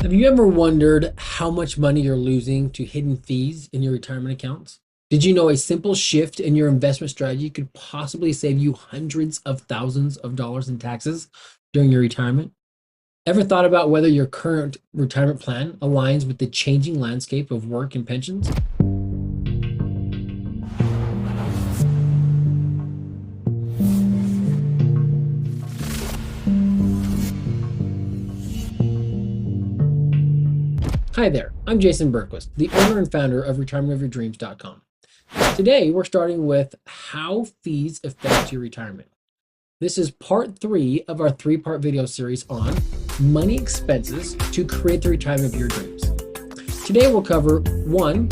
Have you ever wondered how much money you're losing to hidden fees in your retirement accounts? Did you know a simple shift in your investment strategy could possibly save you hundreds of thousands of dollars in taxes during your retirement? Ever thought about whether your current retirement plan aligns with the changing landscape of work and pensions? Hi there, I'm Jason Berquist, the owner and founder of retirementofyourdreams.com. Today, we're starting with how fees affect your retirement. This is part 3 of our 3-part video series on money expenses to create the retirement of your dreams. Today, we'll cover 1,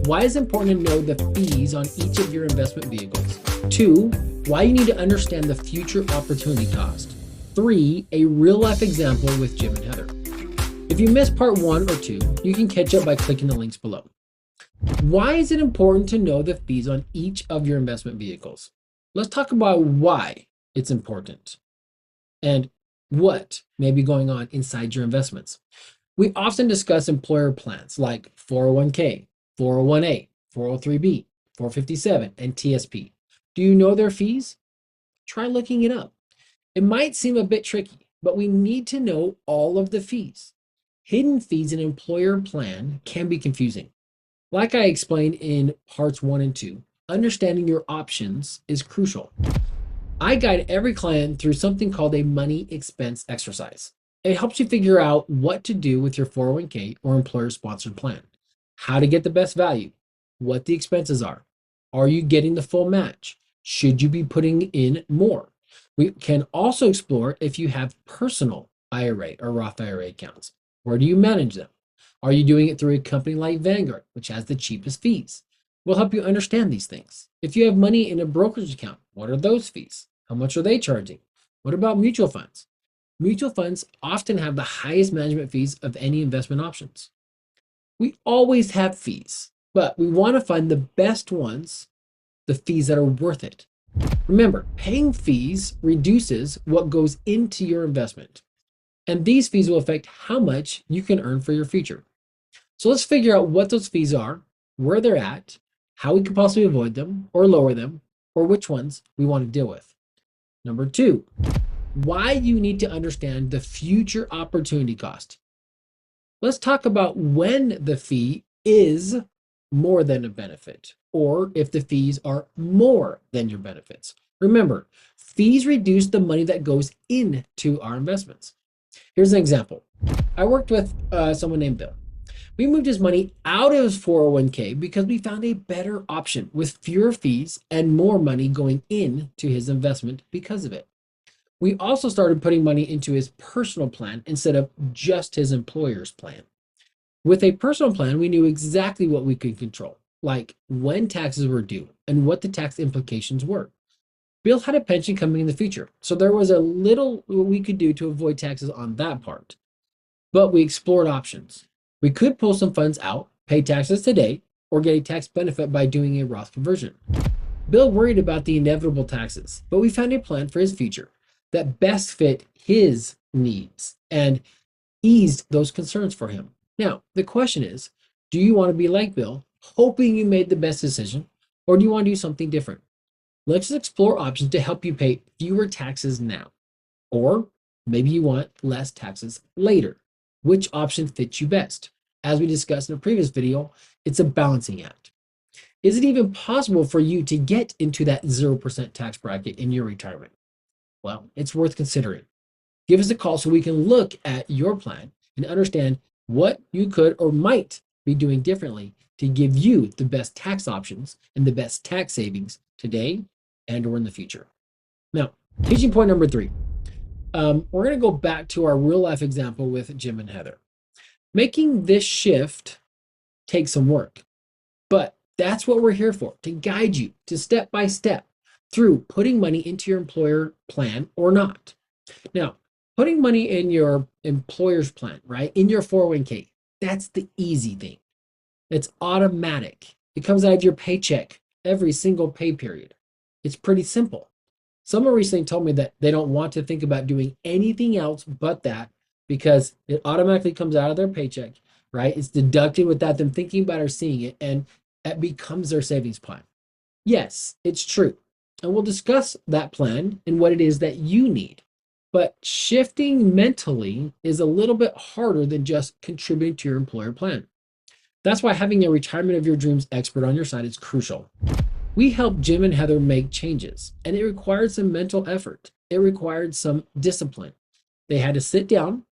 why it's important to know the fees on each of your investment vehicles. 2, why you need to understand the future opportunity cost. 3, a real-life example with Jim and Heather. If you missed part 1 or 2, you can catch up by clicking the links below. Why is it important to know the fees on each of your investment vehicles? Let's talk about why it's important and what may be going on inside your investments. We often discuss employer plans like 401k, 401a, 403b, 457, and TSP. Do you know their fees? Try looking it up. It might seem a bit tricky, but we need to know all of the fees. Hidden fees in an employer plan can be confusing. Like I explained in parts 1 and 2, understanding your options is crucial. I guide every client through something called a money expense exercise. It helps you figure out what to do with your 401k or employer-sponsored plan, how to get the best value, what the expenses are you getting the full match, should you be putting in more. We can also explore if you have personal IRA or Roth IRA accounts. Where do you manage them? Are you doing it through a company like Vanguard, which has the cheapest fees? We'll help you understand these things. If you have money in a brokerage account, what are those fees? How much are they charging? What about mutual funds? Mutual funds often have the highest management fees of any investment options. We always have fees, but we want to find the best ones, the fees that are worth it. Remember, paying fees reduces what goes into your investment. And these fees will affect how much you can earn for your future. So let's figure out what those fees are, where they're at, how we could possibly avoid them or lower them, or which ones we want to deal with. Number 2, why you need to understand the future opportunity cost. Let's talk about when the fee is more than a benefit, or if the fees are more than your benefits. Remember, fees reduce the money that goes into our investments. Here's an example. I worked with someone named Bill. We moved his money out of his 401k because we found a better option with fewer fees and more money going into his investment because of it. We also started putting money into his personal plan instead of just his employer's plan. With a personal plan, we knew exactly what we could control, like when taxes were due and what the tax implications were. Bill had a pension coming in the future, so there was a little we could do to avoid taxes on that part. But we explored options. We could pull some funds out, pay taxes today, or get a tax benefit by doing a Roth conversion. Bill worried about the inevitable taxes, but we found a plan for his future that best fit his needs and eased those concerns for him. Now, the question is, do you want to be like Bill, hoping you made the best decision, or do you want to do something different? Let's explore options to help you pay fewer taxes now. Or maybe you want less taxes later. Which option fits you best? As we discussed in a previous video, it's a balancing act. Is it even possible for you to get into that 0% tax bracket in your retirement? Well, it's worth considering. Give us a call so we can look at your plan and understand what you could or might be doing differently to give you the best tax options and the best tax savings today and or in the future. Now, teaching point number 3. We're going to go back to our real life example with Jim and Heather. Making this shift takes some work, but that's what we're here for, to guide you to step by step through putting money into your employer plan or not. Now, putting money in your employer's plan, right, in your 401k, that's the easy thing. It's automatic. It comes out of your paycheck every single pay period. It's pretty simple. Someone recently told me that they don't want to think about doing anything else but that because it automatically comes out of their paycheck, right? It's deducted without them thinking about or seeing it, and it becomes their savings plan. Yes, it's true. And we'll discuss that plan and what it is that you need. But shifting mentally is a little bit harder than just contributing to your employer plan. That's why having a retirement of your dreams expert on your side is crucial. We helped Jim and Heather make changes, and it required some mental effort. It required some discipline. They had to sit down,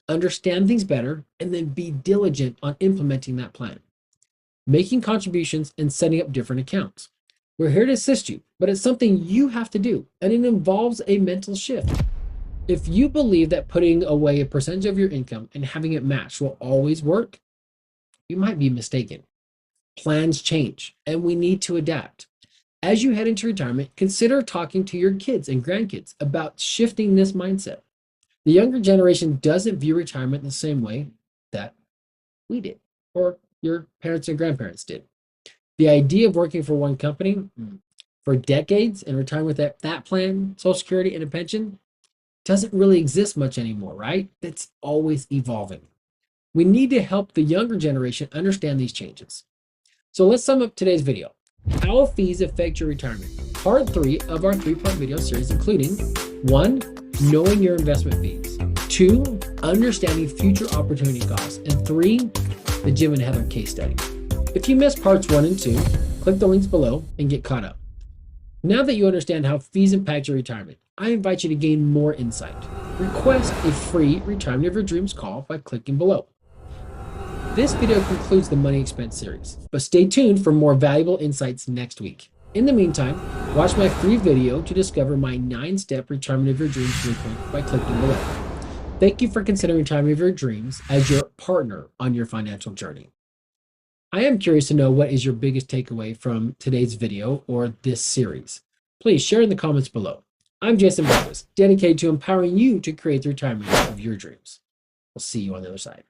understand things better, and then be diligent on implementing that plan, making contributions and setting up different accounts. We're here to assist you, but it's something you have to do, and it involves a mental shift. If you believe that putting away a percentage of your income and having it matched will always work, you might be mistaken. Plans change, and we need to adapt. As you head into retirement, consider talking to your kids and grandkids about shifting this mindset. The younger generation doesn't view retirement the same way that we did, or your parents and grandparents did. The idea of working for one company for decades and retiring with that plan, Social Security, and a pension doesn't really exist much anymore, right? That's always evolving. We need to help the younger generation understand these changes. So let's sum up today's video. How fees affect your retirement. Part 3 of our 3-part video series, including 1, knowing your investment fees, 2, understanding future opportunity costs, and 3, the Jim and Heather case study. If you missed parts 1 and 2, click the links below and get caught up. Now that you understand how fees impact your retirement, I invite you to gain more insight. Request a free Retirement of Your Dreams call by clicking below. This video concludes the Money Expense series, but stay tuned for more valuable insights next week. In the meantime, watch my free video to discover my 9-step Retirement of Your Dreams blueprint by clicking below. Thank you for considering Retirement of Your Dreams as your partner on your financial journey. I am curious to know what is your biggest takeaway from today's video or this series. Please share in the comments below. I'm Jason Berkowitz, dedicated to empowering you to create the retirement of your dreams. We'll see you on the other side.